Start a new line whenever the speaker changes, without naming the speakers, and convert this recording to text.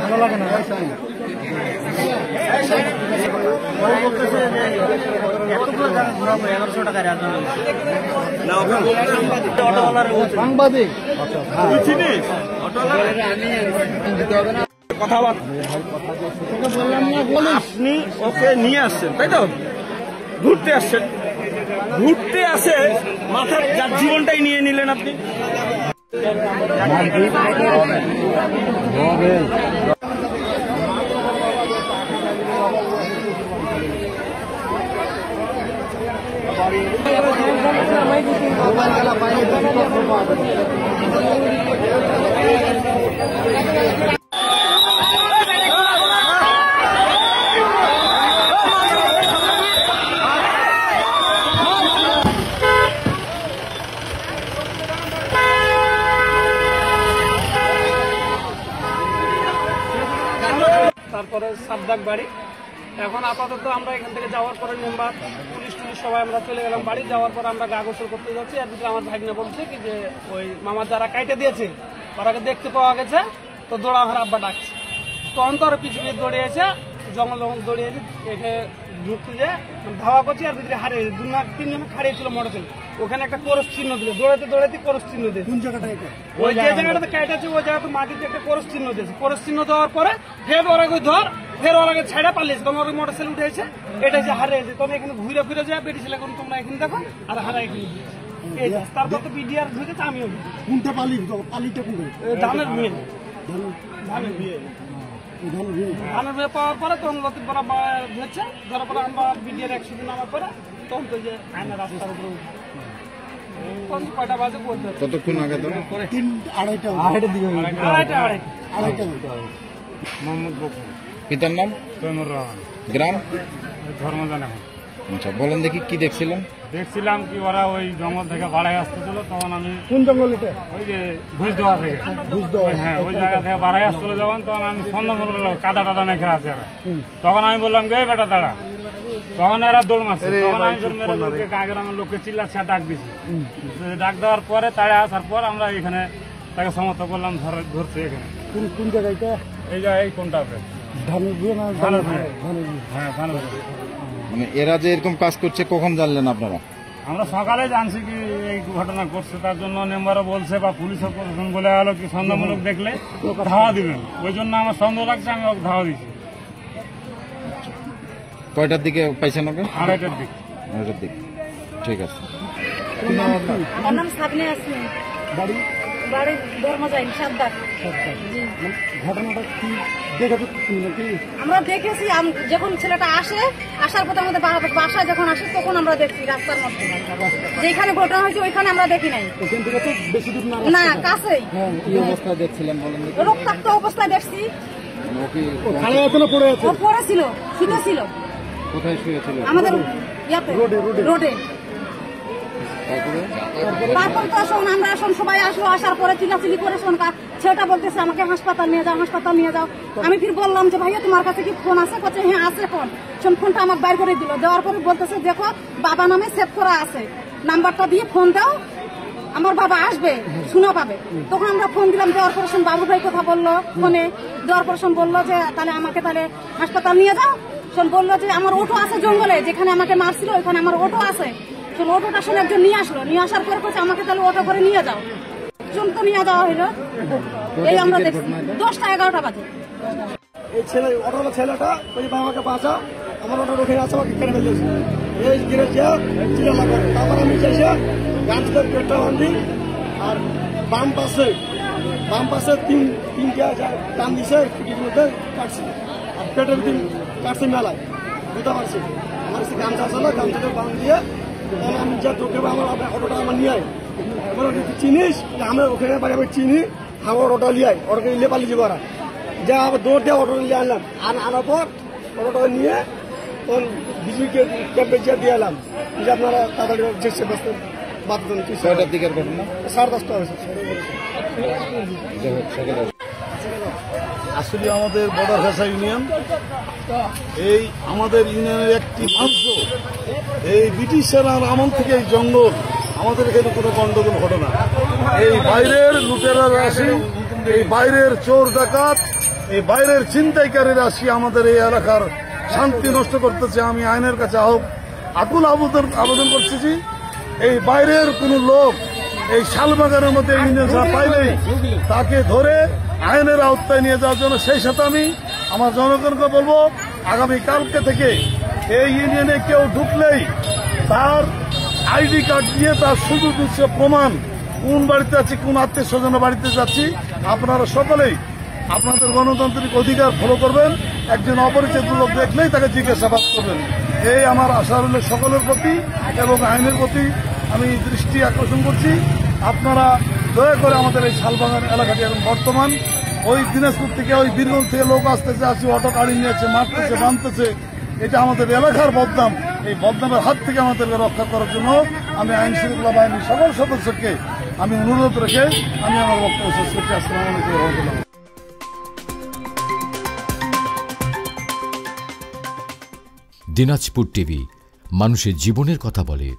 ভালো লাগে না। সাংবাদিক
আপনি ওকে নিয়ে আসছেন তাই তো, ঘুরতে আসছেন, ঘুরতে আসে মাথার যার জীবনটাই নিয়ে নিলেন আপনি।
তারপরে সাবদাক বাড়ি। এখন আপাতত আমরা এখান থেকে যাওয়ার পরে মেম্বার পুলিশ সবাই আমরা চলে গেলাম বাড়ি। যাওয়ার পর আমরা গা গোসল করতে যাচ্ছি, এর ভিতরে আমার ভাগ্নে বলছে কি যে ওই মামার যারা কাইটে দিয়েছে ওরাকে দেখতে পাওয়া গেছে, তো দৌড়া আমার আব্বা ডাকছে। তখন তো আরো পিছু পিছু দৌড়িয়েছে, জঙ্গল দৌড়িয়েছে, এখানে ঢুকতে যে ধাওয়া করছি, আর ভিতরে হারিয়েছে। 2-3 জন হারিয়েছিল মোটরসাইকেল, ওখানে একটা করস চিহ্ন দিল, দৌড়াতে করস চিহ্ন দিয়েছে।
কোন জায়গাটা এটা?
ওই যে জায়গাটাতে কাইট আছে ওই জায়গাতে মাটিতে একটা করস চিহ্ন দিয়েছে। করস চিহ্ন দেওয়ার পরে ফের ওরাকে ফের ওরাকে ছেড়ে পালিয়েছে, তখন ওর মোটরসাইকেল উঠেছে, এটা যে হারিয়েছে। তখন এখানে ঘুরে ফিরে যায় বেরিয়েছিল, এখন তোমরা এখানে দেখো আর হারা এখানে। তারপর তো বিডিআর ঢুকেছে, আমিও
কোনটা পালিটা কোন
ধানের বিয়ে, ধানের বিয়ে পাওয়ার পরে তখন লতিফ বড় ধরছে, ধরার পরে আমরা বিডিআর 100 দিন নামার পরে তখন তো যে আয়না রাস্তার উপরে কয়টা বাজে
কতক্ষণ আগে? তো
2:30
মোহাম্মদ বকুল,
পিতার নাম
তৈমুর রহমান,
গ্রাম
ধর্মজান।
আচ্ছা, বলেন দেখি কি দেখছিলেন?
দেখছিলাম কি ওরা ওই জঙ্গল থেকে বাড়াই আসতেছিল, তখন আমি
কোন জঙ্গল এটা?
ওই যে ঘুষ দেওয়া থেকে, হ্যাঁ ওই জায়গা থেকে বাড়াই আসছিল যখন, তখন আমি সন্দেহ করলাম কাদা টাদা মেখে আছে এরা। তখন আমি বললাম গে বেটা দাঁড়া, তখন এরা দৌড় মারছে। তখন আমি গ্রামের লোককে চিল্লাচ্ছা ডাক দিছি, ডাক দেওয়ার পরে তারা আসার পর আমরা এখানে তাকে সমর্থন করলাম, ধরছে এখানে।
কোন জায়গাটা?
এই জায়গায় এই কোনটাতে হ্যাঁ ধানের।
মানে এরা যে এরকম কাজ করছে কখন জানলেন আপনারা?
আমরা সকালে জানছি কি এই ঘটনা ঘটছে, তার জন্য মেম্বারও বলছে বা পুলিশও প্রশাসন বলে গেল কি সন্দেহমূলক দেখলে ধাওয়া দিবেন, ওই জন্য আমার সন্দেহ লাগছে, আমি ওকে ধাওয়া দিচ্ছি।
কয়টার দিকে পাইছেন ওকে?
2:30টার দিক।
2:30টার দিকে, ঠিক আছে।
আমার নাম সাবনে আসমি,
বাড়ি
বাড়ি ধর্মজাইন সাবদাক।
ঘটনাটা কি দেখেছি?
আমরা দেখেছি যখন ছেলেটা আসার পথে আমাদের বাসা যখন আসে তখন আমরা দেখছি রাস্তার মধ্যে, যেখানে ঘটনা হয়েছে ওইখানে আমরা দেখি নাই।
ওখান থেকে তো বেশি দূর
না, কাছেই।
কি অবস্থায় দেখছিলেন বলেন?
রক্তাক্ত অবস্থায় দেখছি। ও পড়েছিল, শুনেছিল।
কোথায় শুয়েছিল?
আমাদের রোডে। তারপর তো আমরা সবাই আসলো, আসার পরে চিল্লাচিল্লি করে ছেলেটা বলতেছে আমাকে হাসপাতাল নিয়ে যাও। আমি ফির বললাম যে ভাইয়া তোমার কাছে কি ফোন আছে? বলছে হ্যাঁ আছে ফোন। ফোনটা আমাকে বাইর করে দিল, দেওয়ার পরে বলতেছে দেখো বাবা নামে সেভ করা আছে, নাম্বারটা দিয়ে ফোন দাও, আমার বাবা আসবে, শোনা পাবে। তখন আমরা ফোন দিলাম, দেওয়ার পর বাবু ভাই কথা বললো ফোনে, দেওয়ার পর বললো যে তাহলে আমাকে হাসপাতাল নিয়ে যাও। বললো যে আমার অটো আছে জঙ্গলে, যেখানে আমাকে মারছিল ওইখানে আমার অটো আছে। অটোটা শুনে একজন নিয়ে আসলো, নিয়ে আসার পর বলছে আমাকে তাহলে অটো করে নিয়ে যাও। তো নিয়ে যাওয়া হইলো। এই আমরা দেখছি 10টা-11টা বাজে।
এই অটোলা ছেলেটা ওই বাবাকে বাঁচা, আমার অটো রুখে আছে, আমাকে কেটে ফেলেছে। এই গিরে তারপর আমি এসে গাছ পেটটা বান্ধি, আর বাম পাশে তিনটা টান দিছে, মধ্যে কাটছে, আর পেটের দিন কাটছে মেলায় বুঝতে পারছি। আমার গামছা আছে না, গামছাটা বাঁধ দিয়ে আমি যা তোকে আমার অটোটা আমার নিয়ে আয়, চিনিস আমি ওখানে বাড়ি আমি চিনি, আমার অটো নিয়ে আয়, অটোকে নিয়ে পালিয়ে যাবো। ওরা যা আবার দৌড় দিয়ে অটো নিয়ে আনলাম, আনার পর অটোটা নিয়ে তখন বিজুলি ক্যাম্পে দিয়ে এলাম যে আপনারা তাড়াতাড়ি যেসে ব্যস্ত বাদ দেন।
6টার দিকের ঘটনা,
10:30 হয়েছে।
আসলে আমাদের বর্ডার ভাষা ইউনিয়ন, এই আমাদের ইউনিয়নের একটি অংশ, এই ব্রিটিশের আমল থেকে এই জঙ্গল আমাদের এখানে কোনো গন্ডগোল ঘটনা। এই বাইরের লুটেরা আসি, এই বাইরের চোর ডাকাত এই বাইরের ছিনতাইকারীরা আসি আমাদের এই এলাকার শান্তি নষ্ট করতেছে। আমি আইনের কাছে আকুল আবেদন করতেছি, এই বাইরের কোন লোক এই শালবাগানের মধ্যে ইউনিয়ন ছাড়া পাইলেই তাকে ধরে আইনের আওতায় নিয়ে যাওয়ার জন্য, সেই সাথে আমি আমার জনগণকে বলবো আগামী কালকে থেকে এই ইউনিয়নে কেউ ঢুকলেই তার আইডি কার্ড দিয়ে তার সুযোগ উৎস প্রমাণ, কোন বাড়িতে আছি, কোন আত্মীয় স্বজনের বাড়িতে যাচ্ছি, আপনারা সকলেই আপনাদের গণতান্ত্রিক অধিকার ফলো করবেন। একজন অপরিচিত লোক দেখলেই তাকে জিজ্ঞাসাবাদ করবেন। এই আমার আশা রইল সকলের প্রতি এবং আইনের প্রতি আমি দৃষ্টি আকর্ষণ করছি। আপনারা দয়া করে আমাদের এই শালবাগান এলাকাটি এখন বর্তমান ওই দিনাজপুর থেকে ওই বীরগঞ্জ থেকে লোক আসতেছে, আসি অটো গাড়ি নিয়েছে, মারতেছে, বাঁধতেছে, এটা আমাদের এলাকার বদনাম। এই বদনামের হাত থেকে আমাদেরকে রক্ষা করার জন্য আমি আইন শৃঙ্খলা বাহিনীর সকল সদস্যকে আমি অনুরোধ রেখে আমি আমার বক্তব্য শেষ করছি। আসসালামু আলাইকুম ওয়া রাহমাতুল্লাহ।
দিনাজপুর টিভি মানুষের জীবনের কথা বলে।